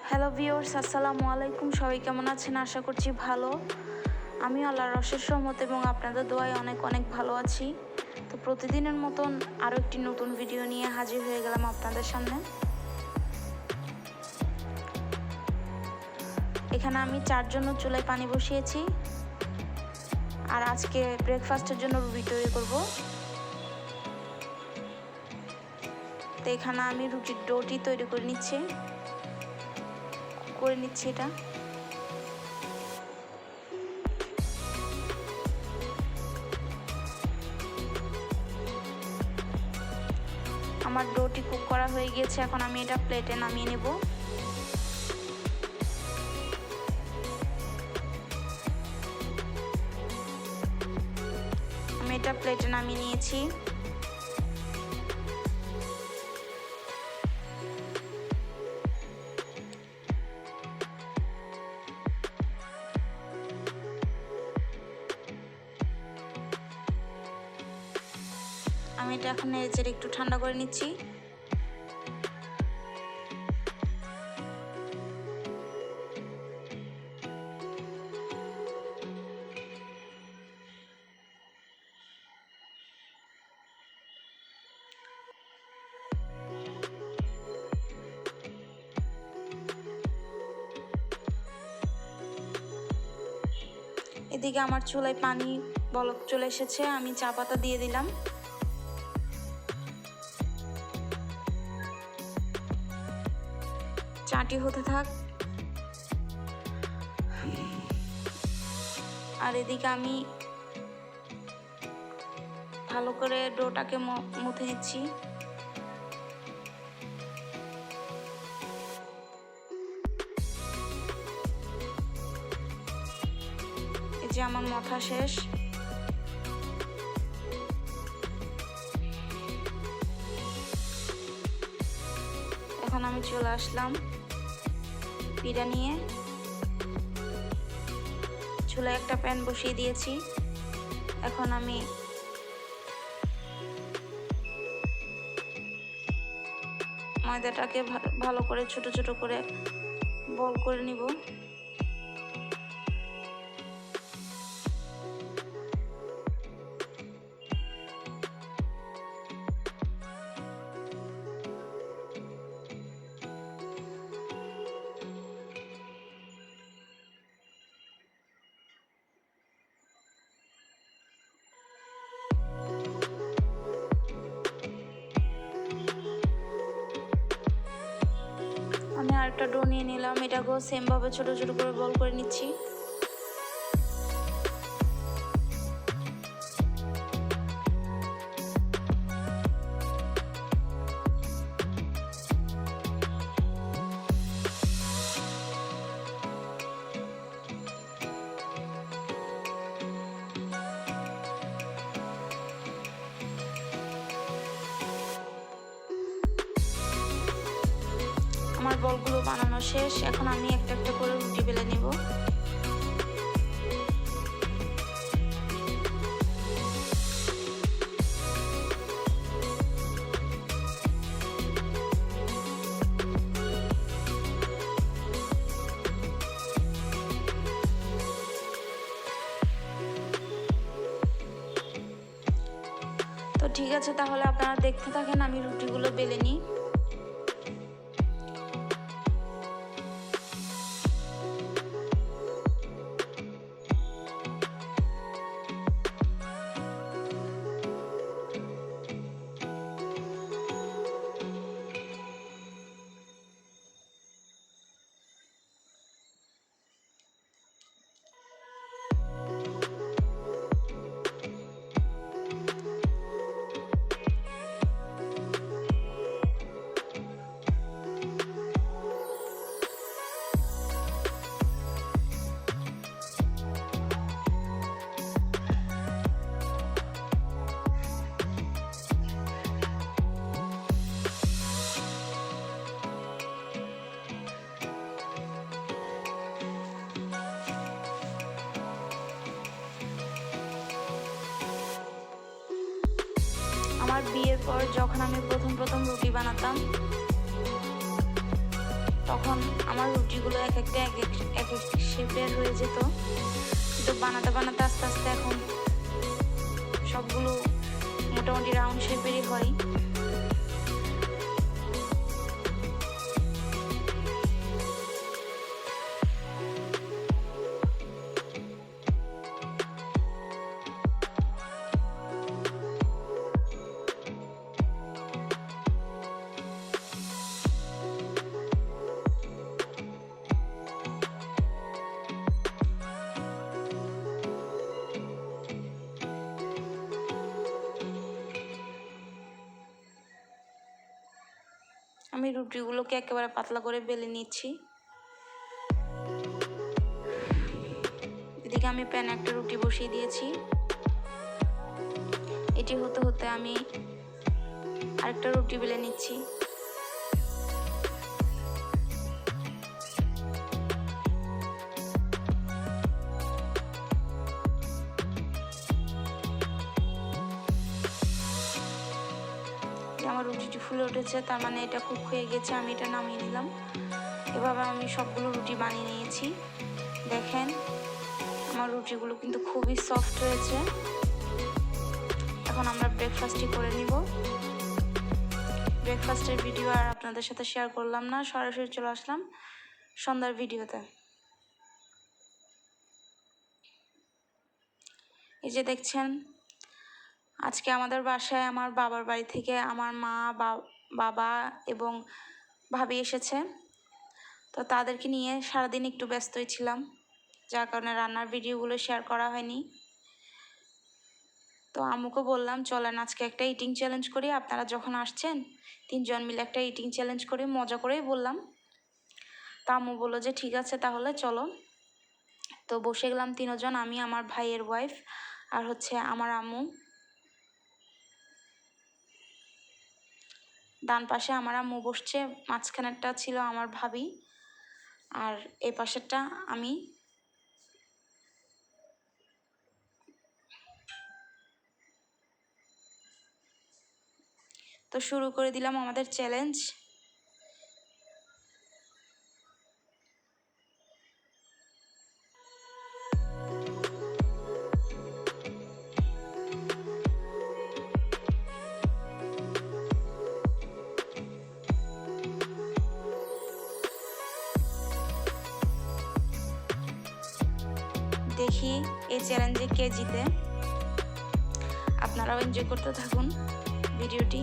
Hello viewers, আসসালামু আলাইকুম। সবাই কেমন আছেন? আশা করছি ভালো। আমি আল্লাহর অশেষ রহমত এবং আপনাদের দোয়ায় অনেক অনেক ভালো আছি। তো প্রতিদিনের মতন আরও একটি নতুন ভিডিও নিয়ে হাজির হয়ে গেলাম আপনাদের সামনে। এখানে আমি 4 জন্য চুলায় পানি বসিয়েছি, আর আজকে ব্রেকফাস্টের জন্য রুটি তৈরি করব। তো এখানে আমি রুটির ডোটি তৈরি করে নিচ্ছি এটা। আমার ডোটি কুক করা হয়ে গিয়েছে, এখন আমি এটা প্লেটে নামিয়ে নেব। আমি এটা প্লেটে নামিয়ে নিয়েছি। আমি এটা এখন নেড়েচেড়ে একটু ঠান্ডা করে নিচ্ছি। এদিকে আমার চুলায় পানি বলক চলে এসেছে, আমি চা পাতা দিয়ে দিলাম। চাটি হতে থাক। আর এদিকে আমি ভালো করে ডোটাকে মুথে নিচ্ছি। এই যে আমার মাথা শেষ। এখন আমি চলে আসলাম পিঠা নিয়ে। চুলায় একটা প্যান বসিয়ে দিয়েছি। এখন আমি ময়দাটাকে ভালো করে ছোট ছোট করে বল করে নিব। আমি আরেকটা ডো নিয়ে নিলাম, এটাকেও সেম ভাবে ছোট ছোট করে বল করে নিচ্ছি। আমার বলগুলো বানানো শেষ, এখন আমি একটা একটা করে রুটি বেলে নিব। তো ঠিক আছে, তাহলে আপনারা দেখতে থাকেন, আমি রুটিগুলো বেলে নিই। আমার বিয়ের পর যখন আমি প্রথম রুটি বানাতাম, তখন আমার রুটিগুলো এক একটা এক এক শেপের হয়ে যেত, কিন্তু বানাতে বানাতে আস্তে আস্তে এখন সবগুলো মোটামুটি রাউন্ড শেপেরই হয়। আমি রুটিগুলোকে একেবারে পাতলা করে বেলে নিচ্ছি। এদিকে আমি প্যানে একটা রুটি বসিয়ে দিয়েছি। এটি হতে হতে আমি আরেকটা রুটি বেলে নিচ্ছি। আমার রুটিটি ফুলে উঠেছে, তার মানে এটা কুক হয়ে গেছে। আমি এটা নামিয়ে নিলাম। এভাবে আমি সবগুলো রুটি বানিয়ে নিয়েছি। দেখেন আমার রুটিগুলো কিন্তু খুবই সফট হয়েছে। এখন আমরা ব্রেকফাস্টই করে নিব। ব্রেকফাস্টের ভিডিও আর আপনাদের সাথে শেয়ার করলাম না, সরাসরি চলে আসলাম সন্ধ্যার ভিডিওতে। এই যে দেখছেন, আজকে আমাদের বাসায় আমার বাবার বাড়ি থেকে আমার মা, বাবা এবং ভাবি এসেছে। তো তাদেরকে নিয়ে সারাদিন একটু ব্যস্তই ছিলাম, যার কারণে রান্নার ভিডিওগুলো শেয়ার করা হয়নি। তো আম্মুকে বললাম চলেন আজকে একটা ইটিং চ্যালেঞ্জ করি, আপনারা যখন আসছেন 3 জন মিলে একটা ইটিং চ্যালেঞ্জ করি, মজা করেই বললাম। তো আম্মু বললো যে ঠিক আছে তাহলে চলো। তো বসে গেলাম 3 জন, আমি, আমার ভাইয়ের ওয়াইফ আর হচ্ছে আমার আম্মু। ডান পাশে আমার আম্মু বসছে, মাঝখানেরটা ছিল আমার ভাবি, আর এই পাশেরটা আমি। তো শুরু করে দিলাম আমাদের চ্যালেঞ্জ। দেখি এই চ্যালেঞ্জে কে জিতে। আপনারাও এনজয় করতে থাকুন ভিডিওটি।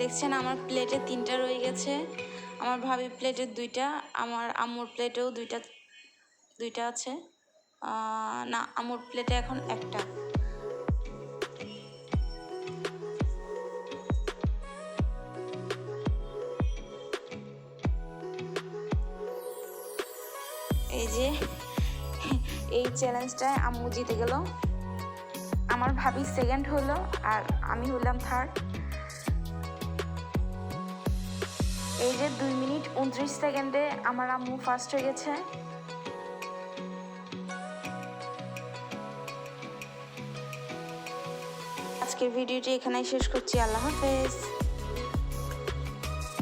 দেখছেন আমার প্লেটে 3টা রয়ে গেছে, আমার ভাবির প্লেটে 2টা, আমার আম্মুর প্লেটেও দুইটা আছে। না, আম্মুর প্লেটে এখন একটা। এই যে এই চ্যালেঞ্জটায় আম্মু জিতে গেল, আমার ভাবি সেকেন্ড হলো আর আমি হলাম থার্ড। এই যে 2 মিনিট 29 সেকেন্ডে আমার আম্মু ফার্স্ট হয়ে গেছে। আজকের ভিডিওটি এখানেই শেষ করছি। আল্লাহ হাফেজ।